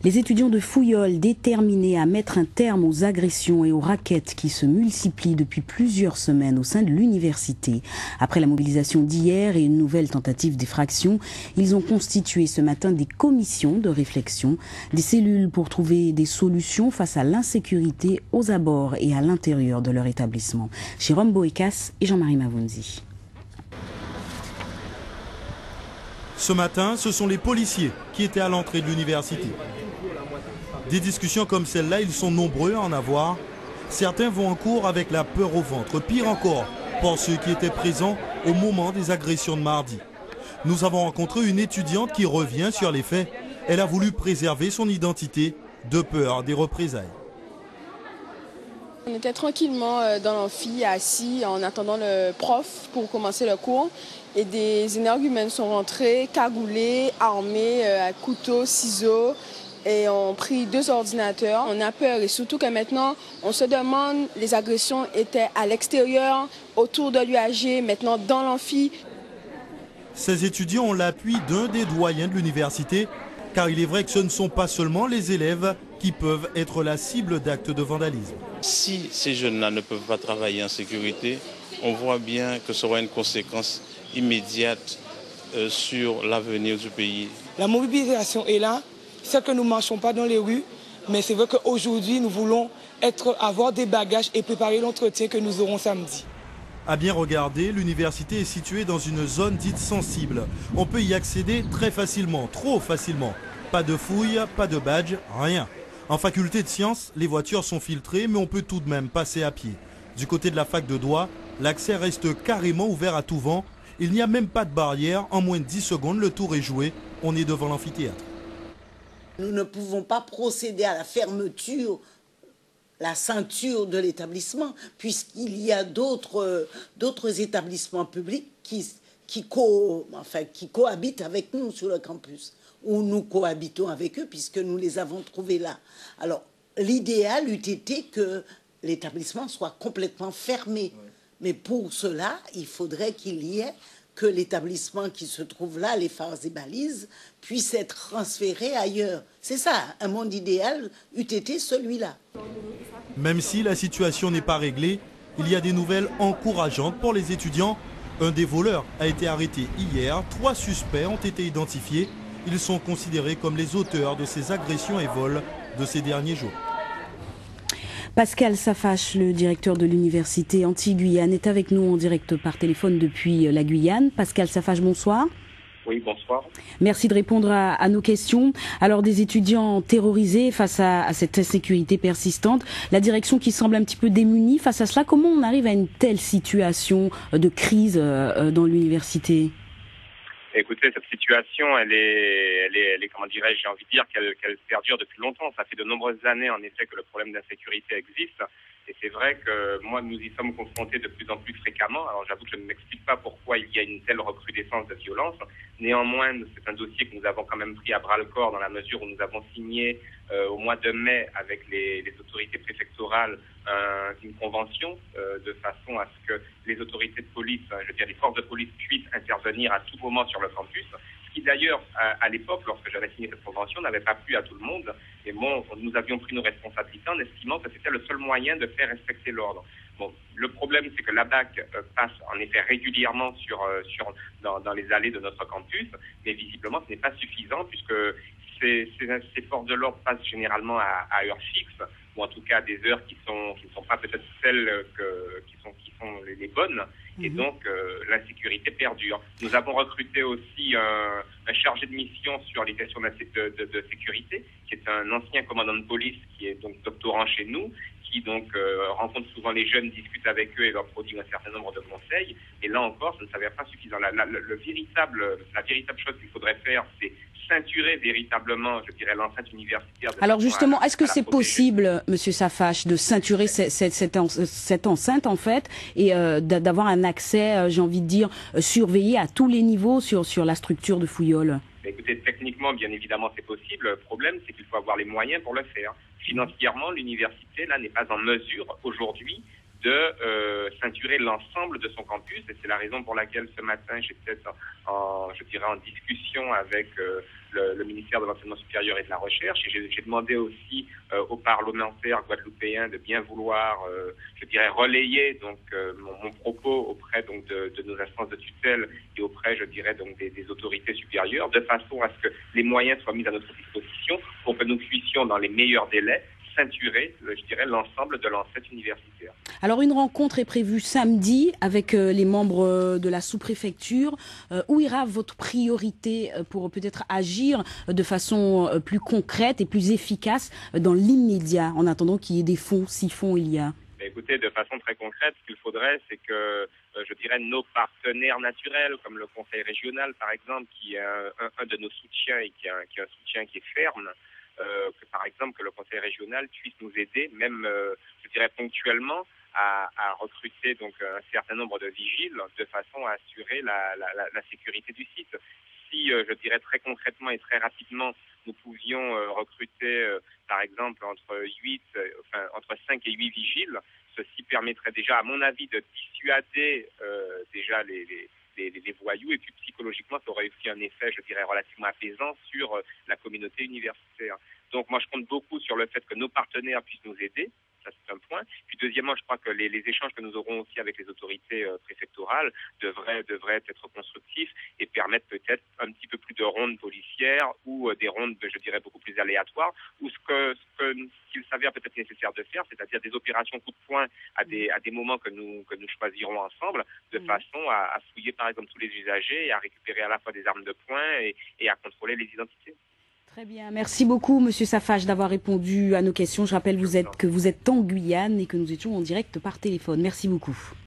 Les étudiants de Fouillol, déterminés à mettre un terme aux agressions et aux rackets qui se multiplient depuis plusieurs semaines au sein de l'université. Après la mobilisation d'hier et une nouvelle tentative d'effraction, ils ont constitué ce matin des commissions de réflexion, des cellules pour trouver des solutions face à l'insécurité aux abords et à l'intérieur de leur établissement. Jérôme Boékas et Jean-Marie Mavounzi. Ce matin, ce sont les policiers qui étaient à l'entrée de l'université. Des discussions comme celle-là, ils sont nombreux à en avoir. Certains vont en cours avec la peur au ventre. Pire encore, pour ceux qui étaient présents au moment des agressions de mardi. Nous avons rencontré une étudiante qui revient sur les faits. Elle a voulu préserver son identité de peur des représailles. On était tranquillement dans l'amphi, assis, en attendant le prof pour commencer le cours. Et des énergumènes sont rentrés, cagoulés, armés, à couteaux, ciseaux, et ont pris 2 ordinateurs. On a peur et surtout que maintenant, on se demande, les agressions étaient à l'extérieur, autour de l'UAG, maintenant dans l'amphi. Ces étudiants ont l'appui d'un des doyens de l'université, car il est vrai que ce ne sont pas seulement les élèves qui peuvent être la cible d'actes de vandalisme. Si ces jeunes-là ne peuvent pas travailler en sécurité, on voit bien que ça aura une conséquence immédiate sur l'avenir du pays. La mobilisation est là, c'est que nous ne marchons pas dans les rues, mais c'est vrai qu'aujourd'hui nous voulons avoir des bagages et préparer l'entretien que nous aurons samedi. À bien regarder, l'université est située dans une zone dite sensible. On peut y accéder très facilement, trop facilement. Pas de fouilles, pas de badge, rien. En faculté de sciences, les voitures sont filtrées, mais on peut tout de même passer à pied. Du côté de la fac de droit, l'accès reste carrément ouvert à tout vent. Il n'y a même pas de barrière. En moins de 10 secondes, le tour est joué. On est devant l'amphithéâtre. Nous ne pouvons pas procéder à la fermeture, la ceinture de l'établissement, puisqu'il y a d'autres établissements publics qui cohabitent avec nous sur le campus, ou nous cohabitons avec eux, puisque nous les avons trouvés là. Alors, l'idéal eût été que l'établissement soit complètement fermé. Mais pour cela, il faudrait qu'il y ait que l'établissement qui se trouve là, les phares et balises, puisse être transféré ailleurs. C'est ça, un monde idéal eût été celui-là. Même si la situation n'est pas réglée, il y a des nouvelles encourageantes pour les étudiants. Un des voleurs a été arrêté hier. 3 suspects ont été identifiés. Ils sont considérés comme les auteurs de ces agressions et vols de ces derniers jours. Pascal Safache, le directeur de l'université Antilles-Guyane, est avec nous en direct par téléphone depuis la Guyane. Pascal Safache, bonsoir. Oui, bonsoir. Merci de répondre à nos questions. Alors, des étudiants terrorisés face à cette insécurité persistante, la direction qui semble un petit peu démunie face à cela, comment on arrive à une telle situation de crise dans l'université ? Écoutez, cette situation, elle est comment dirais-je, j'ai envie de dire qu'elle perdure depuis longtemps. Ça fait de nombreuses années, en effet, que le problème d'insécurité existe. Et c'est vrai que moi, nous y sommes confrontés de plus en plus fréquemment. Alors, j'avoue que je ne m'explique pas pourquoi il y a une telle recrudescence de violence. Néanmoins, c'est un dossier que nous avons quand même pris à bras-le-corps dans la mesure où nous avons signé au mois de mai avec les autorités préfectorales une convention de façon à ce que les autorités de police, je veux dire les forces de police puissent intervenir à tout moment sur le campus. Ce qui d'ailleurs, à l'époque, lorsque j'avais signé cette convention, n'avait pas plu à tout le monde. Et bon, nous avions pris nos responsabilités en estimant que c'était le seul moyen de faire respecter l'ordre. Bon, le problème, c'est que la BAC passe en effet régulièrement dans les allées de notre campus, mais visiblement, ce n'est pas suffisant puisque ces forces de l'ordre passent généralement à heure fixe, ou en tout cas à des heures qui ne sont pas peut-être celles qui sont les bonnes, et donc l'insécurité perdure. Nous avons recruté aussi un chargé de mission sur les questions de sécurité, qui est un ancien commandant de police qui est donc doctorant chez nous, qui donc rencontre souvent les jeunes, discute avec eux et leur prodigue un certain nombre de conseils. Et là encore, ça ne s'avère pas suffisant. La véritable chose qu'il faudrait faire, c'est ceinturer véritablement, je dirais, l'enceinte universitaire. Alors justement, est-ce que c'est possible, Monsieur Safache, de ceinturer cette enceinte en fait, et d'avoir un accès, j'ai envie de dire, surveillé à tous les niveaux sur la structure de Fouillol ? Écoutez, techniquement, bien évidemment, c'est possible. Le problème, c'est qu'il faut avoir les moyens pour le faire. Financièrement, l'université, là, n'est pas en mesure, aujourd'hui, de ceinturer l'ensemble de son campus. Et c'est la raison pour laquelle ce matin, j'étais en discussion avec le ministère de l'Enseignement supérieur et de la Recherche. Et j'ai demandé aussi aux parlementaires guadeloupéens de bien vouloir, relayer donc mon propos auprès donc de nos instances de tutelle et auprès, donc des autorités supérieures, de façon à ce que les moyens soient mis à notre disposition pour que nous puissions, dans les meilleurs délais, ceinturer, l'ensemble de l'ancêtre universitaire. Alors une rencontre est prévue samedi avec les membres de la sous-préfecture. Où ira votre priorité pour peut-être agir de façon plus concrète et plus efficace dans l'immédiat, en attendant qu'il y ait des fonds, si fonds il y a? Écoutez, de façon très concrète, ce qu'il faudrait, c'est que, nos partenaires naturels, comme le Conseil régional, par exemple, qui est un de nos soutiens et qui est un soutien qui est ferme, que par exemple que le Conseil régional puisse nous aider, même ponctuellement, à recruter donc un certain nombre de vigiles de façon à assurer la sécurité du site. Si très concrètement et très rapidement nous pouvions recruter par exemple entre 5 et 8 vigiles, ceci permettrait déjà, à mon avis, de dissuader déjà les voyous, et puis psychologiquement ça aurait aussi un effet relativement apaisant sur la communauté universitaire. Donc moi je compte beaucoup sur le fait que nos partenaires puissent nous aider, ça c'est un point. Puis deuxièmement, je crois que les échanges que nous aurons aussi avec les autorités préfectorales devraient être constructifs et permettre peut-être un petit peu plus de rondes policières ou des rondes, beaucoup plus aléatoires, ou ce qu'il s'avère peut-être nécessaire de faire, c'est-à-dire des opérations coup de poing à des moments que nous choisirons ensemble, de façon à fouiller par exemple tous les usagers et à récupérer à la fois des armes de poing et à contrôler les identités. Très bien, merci beaucoup Monsieur Safache d'avoir répondu à nos questions. Je rappelle que vous êtes en Guyane et que nous étions en direct par téléphone. Merci beaucoup.